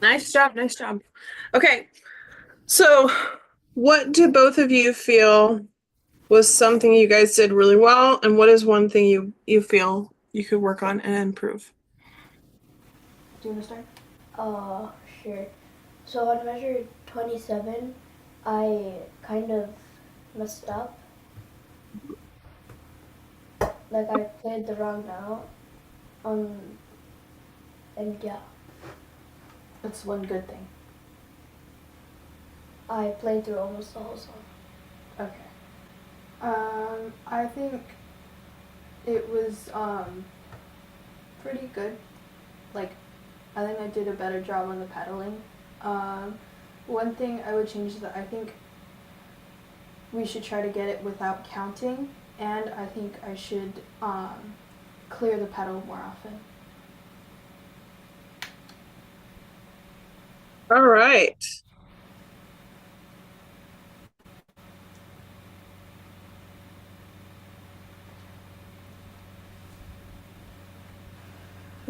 Nice job, nice job. Okay, so what do both of you feel was something you guys did really well, and what is one thing you feel you could work on and improve? Do you want to start? Sure. So on measure 27, I kind of messed up. Like I played the wrong note. And yeah, That's one good thing. I played through almost the whole song. Okay. I think it was pretty good. Like, I think I did a better job on the pedaling. Um, One thing I would change is that I think we should try to get it without counting, and I think I should clear the pedal more often. All right.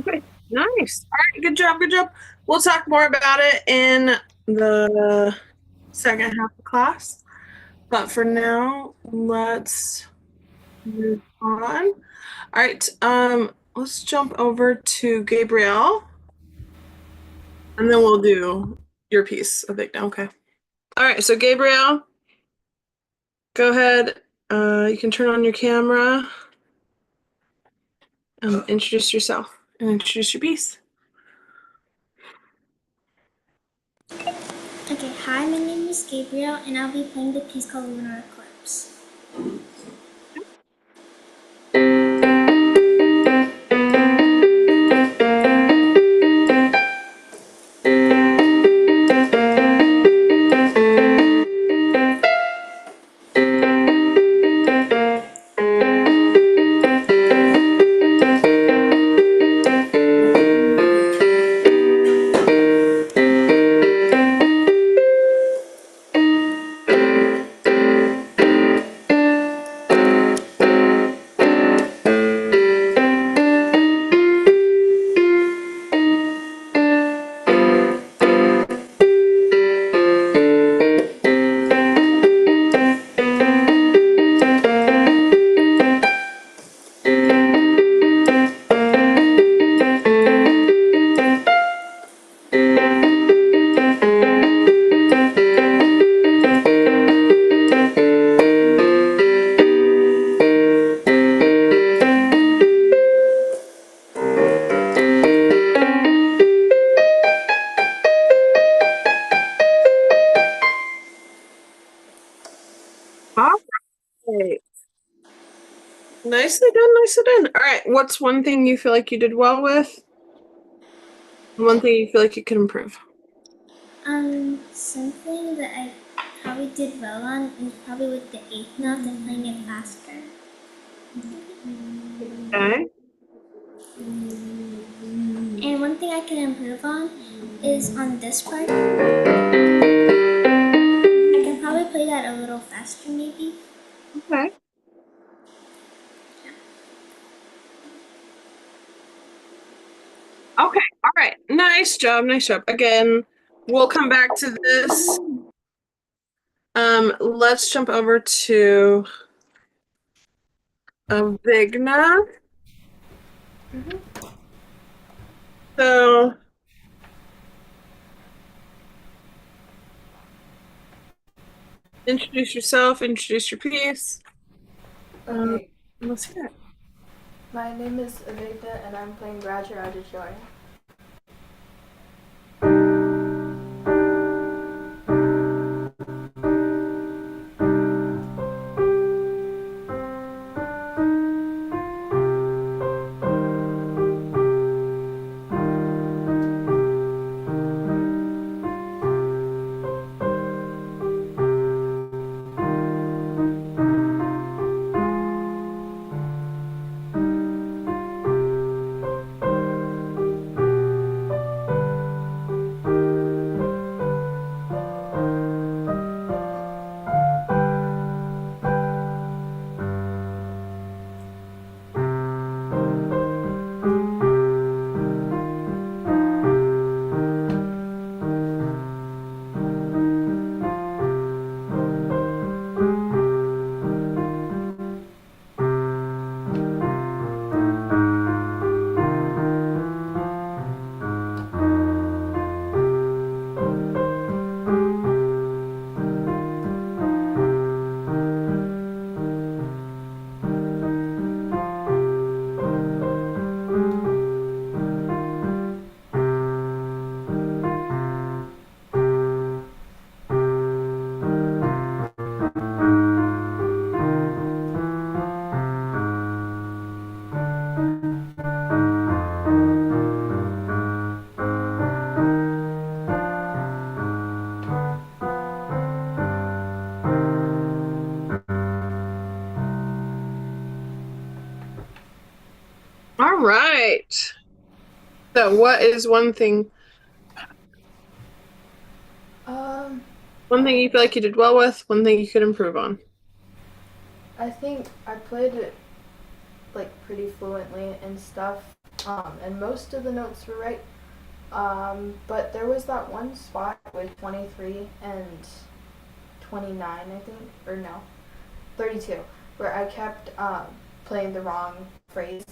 Okay, nice. All right, good job, good job. We'll talk more about it in the second half of class. But for now, let's move on. All right, let's jump over to Gabrielle, and then we'll do your piece of it. Okay. All right, so Gabrielle, go ahead. You can turn on your camera and introduce yourself and introduce your piece. Okay, hi, my name is Gabriel, and I'll be playing the piece called Lunar Eclipse. All right. Nicely done, nicely done. All right, what's one thing you feel like you did well with? One thing you feel like you could improve? Something that I probably did well on is probably with the eighth note and playing it faster. Okay. And one thing I can improve on is on this part. I can probably play that a little faster, maybe. Okay. Okay. All right. Nice job. Nice job. Again, we'll come back to this. Let's jump over to Vigna. So introduce yourself, introduce your piece. Okay, Let's hear it. my name is Avigna and I'm playing Roger Auditory. All right. So what is Um, one thing you feel like you did well with, one thing you could improve on? I think I played it like pretty fluently and stuff, and most of the notes were right. But there was that one spot with 23 and 29, I think, or no, 32, where I kept playing the wrong phrase,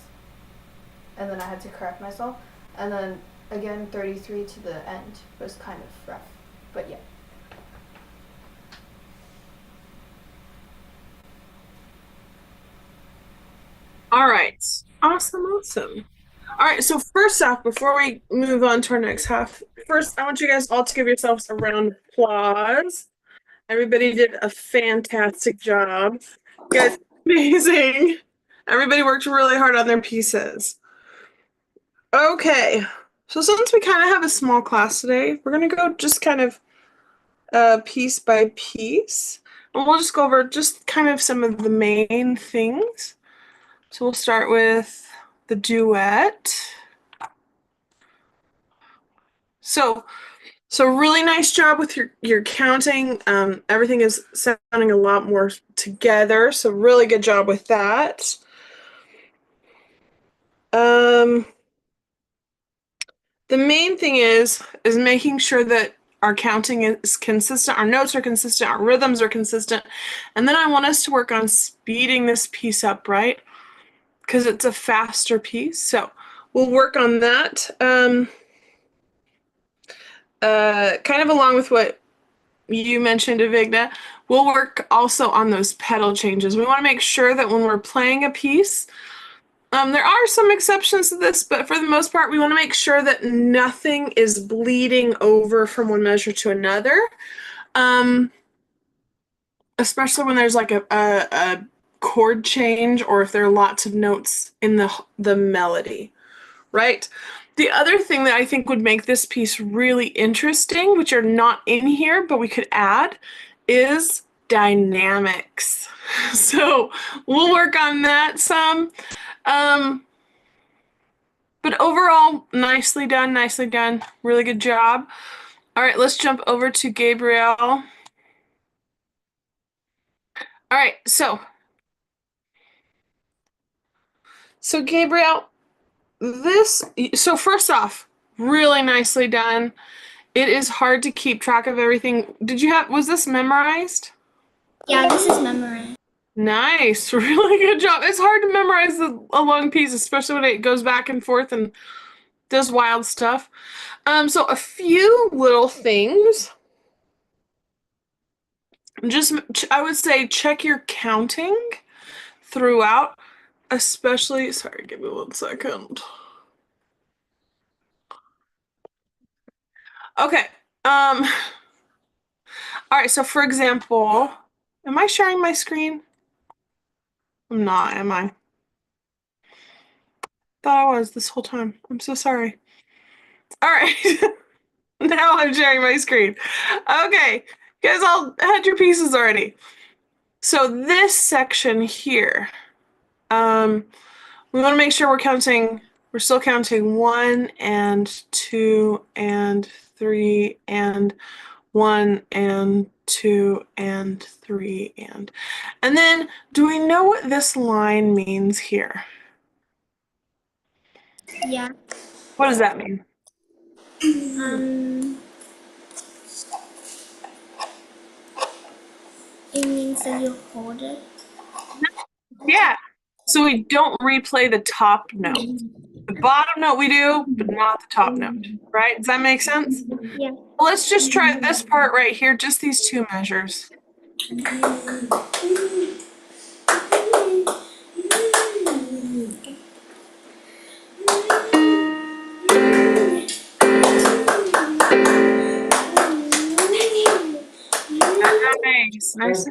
and then I had to correct myself. And then again, 33 to the end was kind of rough, but yeah. All right. Awesome, awesome. All right, so first off, before we move on to our next half, first, I want you guys all to give yourselves a round of applause. Everybody did a fantastic job. You guys, amazing. Everybody worked really hard on their pieces. Okay, so since we kind of have a small class today, we're gonna go just kind of piece by piece, and we'll just go over just kind of some of the main things. So we'll start with the duet. So really nice job with your counting. Everything is sounding a lot more together. So really good job with that. The main thing is making sure that our counting is consistent, our notes are consistent, our rhythms are consistent. And then I want us to work on speeding this piece up, right? Because it's a faster piece. So we'll work on that. Kind of along with what you mentioned, Avigna, we'll work also on those pedal changes. We want to make sure that when we're playing a piece, there are some exceptions to this, but for the most part, we want to make sure that nothing is bleeding over from one measure to another. Especially when there's like a chord change, or if there are lots of notes in the melody, right? The other thing that I think would make this piece really interesting, which are not in here, but we could add, is dynamics. So we'll work on that some. But overall, nicely done, nicely done. Really good job. All right, let's jump over to Gabriel. All right, so Gabriel, so first off, really nicely done. It is hard to keep track of everything. Was this memorized? Yeah, this is memorized. Nice, really good job. It's hard to memorize a long piece, especially when it goes back and forth and does wild stuff. So a few little things. Just, I would say, check your counting throughout, especially, sorry, give me 1 second. Okay. All right, so for example, am I sharing my screen? I'm not, am I? Thought I was this whole time. I'm so sorry. All right. Now I'm sharing my screen. Okay. You guys all had your pieces already. So this section here, we want to make sure we're still counting 1 and 2 and 3 and 1 and 2 and 3 and then do we know what this line means here? Yeah. What does that mean? It means that you hold it. Yeah. So we don't replay the top note. The bottom note we do, but not the top note, right? Does that make sense? Yeah. Let's just try this part right here, just these 2 measures. Nice.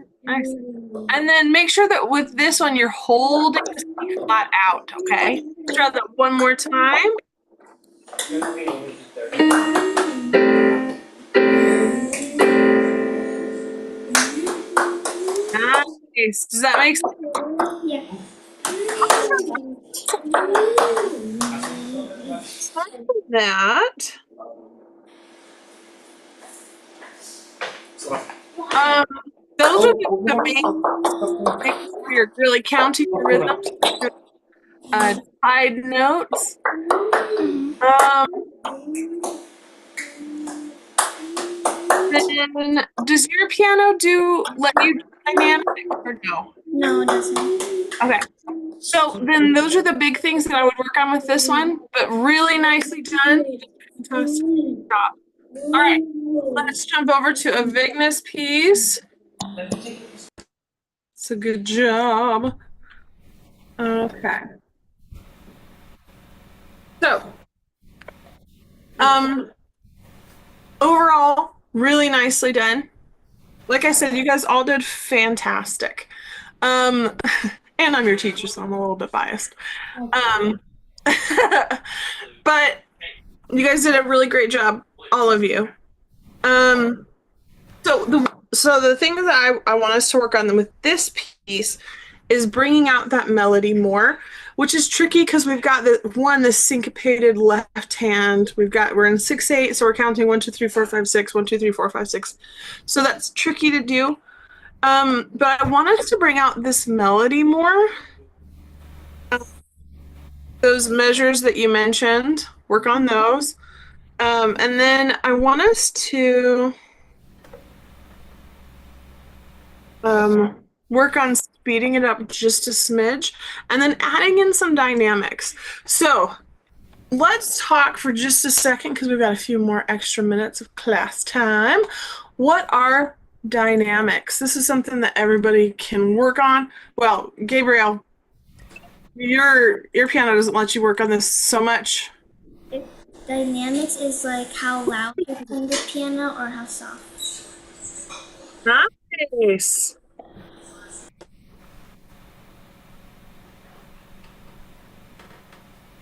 And then make sure that with this one, you're holding the C flat out, okay? Let's try that one more time. Nice. Does that make sense? Yeah. That. Those are the main things where you're really counting the rhythms. Side notes. Then does your piano let you do dynamic or no? No, it doesn't. Okay. So then those are the big things that I would work on with this one, but really nicely done. Fantastic job. All right, let's jump over to Avigna's piece. It's a good job. Okay. So, overall, really nicely done. Like I said, you guys all did fantastic. Um, and I'm your teacher, so I'm a little bit biased. Um, but you guys did a really great job, all of you. Um, so the thing that I want us to work on with this piece is bringing out that melody more, which is tricky because we've got the syncopated left hand. We're in 6/8, so we're counting 1, 2, 3, 4, 5, 6, 1, 2, 3, 4, 5, 6. So that's tricky to do. But I want us to bring out this melody more. Those measures that you mentioned, work on those. And then I want us to work on speeding it up just a smidge and then adding in some dynamics. So let's talk for just a second because we've got a few more extra minutes of class time. What are dynamics? This is something that everybody can work on. Well, Gabriel, your piano doesn't let you work on this so much. Dynamics is like how loud you play the piano or how soft. Nice.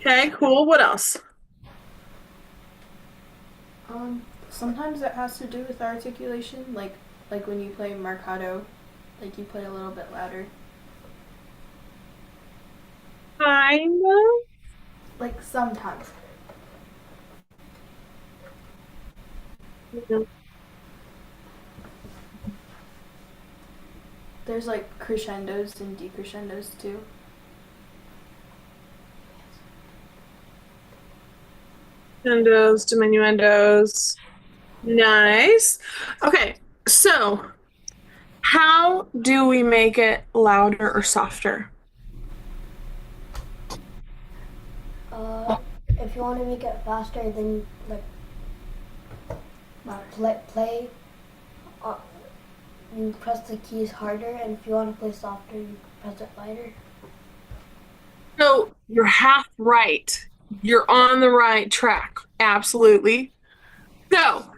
Okay, cool. What else? Sometimes it has to do with articulation, like when you play marcato, like you play a little bit louder. Kind of. Like sometimes. There's like crescendos and decrescendos too. Crescendos, diminuendos. Nice. Okay, so how do we make it louder or softer? If you want to make it faster, then play. You press the keys harder, and if you want to play softer, you press it lighter. So you're half right. You're on the right track. Absolutely. So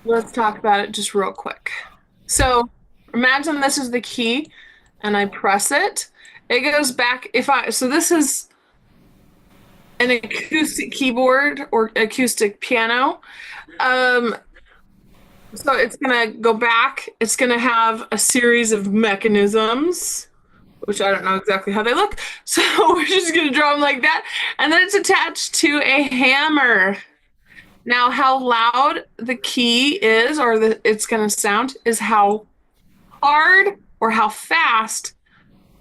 let's talk about it just real quick. So imagine this is the key and I press it. It goes back so this is an acoustic keyboard or acoustic piano. So it's gonna go back. It's gonna have a series of mechanisms, which I don't know exactly how they look. So we're just gonna draw them like that. And then it's attached to a hammer. Now, how loud the key is or it's gonna sound is how hard or how fast,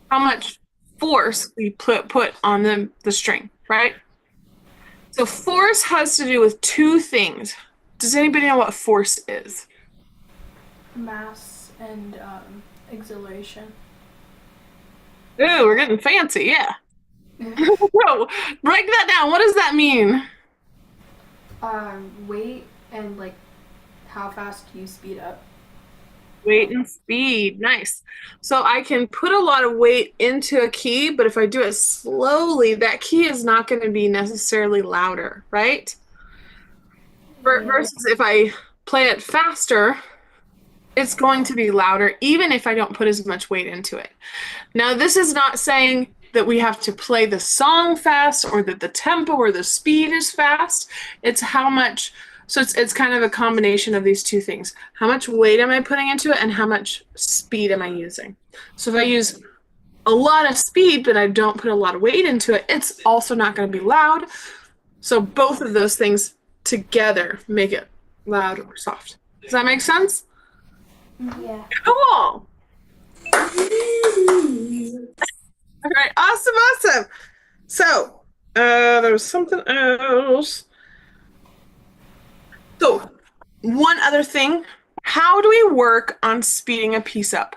how much force we put on the string, right? So force has to do with two things. Does anybody know what force is? Mass and exhilaration. Ooh, we're getting fancy, yeah. So break that down. What does that mean? Weight and like how fast you speed up. Weight and speed. Nice. So I can put a lot of weight into a key, but if I do it slowly, that key is not going to be necessarily louder, right? Versus if I play it faster, it's going to be louder, even if I don't put as much weight into it. Now, this is not saying that we have to play the song fast or that the tempo or the speed is fast. It's how much. So it's kind of a combination of these two things. How much weight am I putting into it and how much speed am I using? So if I use a lot of speed, but I don't put a lot of weight into it, it's also not going to be loud. So both of those things together make it loud or soft. Does that make sense? Yeah. Cool. All right, awesome. So there was something else. So one other thing, how do we work on speeding a piece up?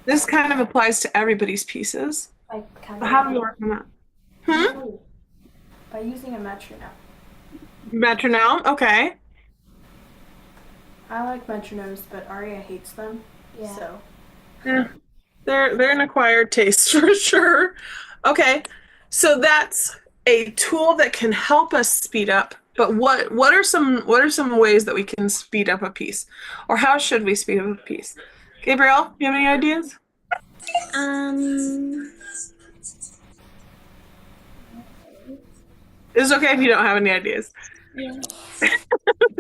This kind of applies to everybody's pieces. How do we work on that? By using a metronome. Metronome, okay. I like metronomes, but Aria hates them. Yeah. So. Yeah, they're an acquired taste for sure. Okay, so that's a tool that can help us speed up But what are some ways that we can speed up a piece, or how should we speed up a piece? Gabrielle, you have any ideas? Um, It's okay if you don't have any ideas. yeah.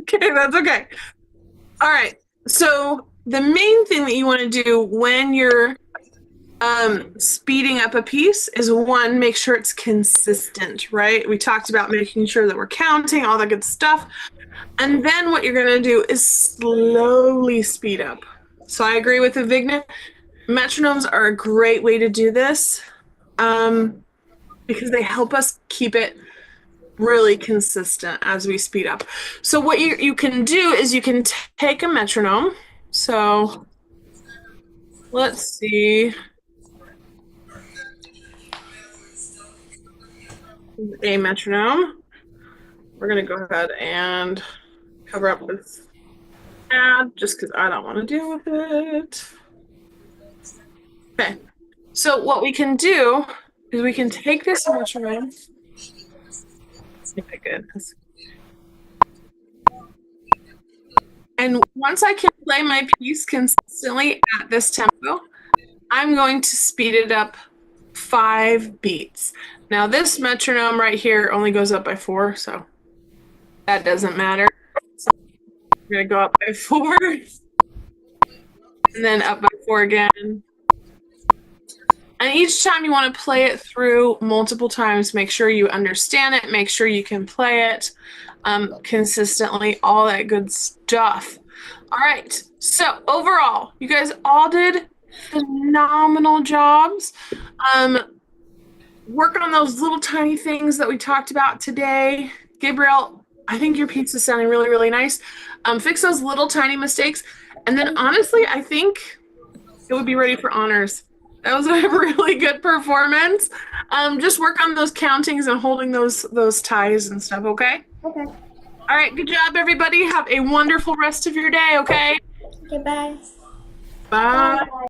Okay, that's okay. All right. So the main thing that you want to do when you're speeding up a piece is one, make sure it's consistent, right? We talked about making sure that we're counting, all that good stuff. And then what you're going to do is slowly speed up. So I agree with Avigna. Metronomes are a great way to do this because they help us keep it really consistent as we speed up. So what you can do is you can take a metronome. So let's see. A metronome. We're going to go ahead and cover up this ad just because I don't want to deal with it. Okay. So what we can do is we can take this metronome. Oh my goodness. And once I can play my piece consistently at this tempo, I'm going to speed it up 5 beats. Now this metronome right here only goes up by 4, so that doesn't matter. So I'm gonna go up by 4, and then up by 4 again. And each time you want to play it through multiple times, make sure you understand it, make sure you can play it consistently, all that good stuff. All right, so overall, you guys all did phenomenal jobs. Work on those little tiny things that we talked about today. Gabrielle, I think your piece is sounding really, really nice. Fix those little tiny mistakes. And then honestly, I think it would be ready for honors. That was a really good performance. Just work on those countings and holding those ties and stuff, okay? Okay. All right, good job, everybody. Have a wonderful rest of your day, okay? Okay, bye. Bye.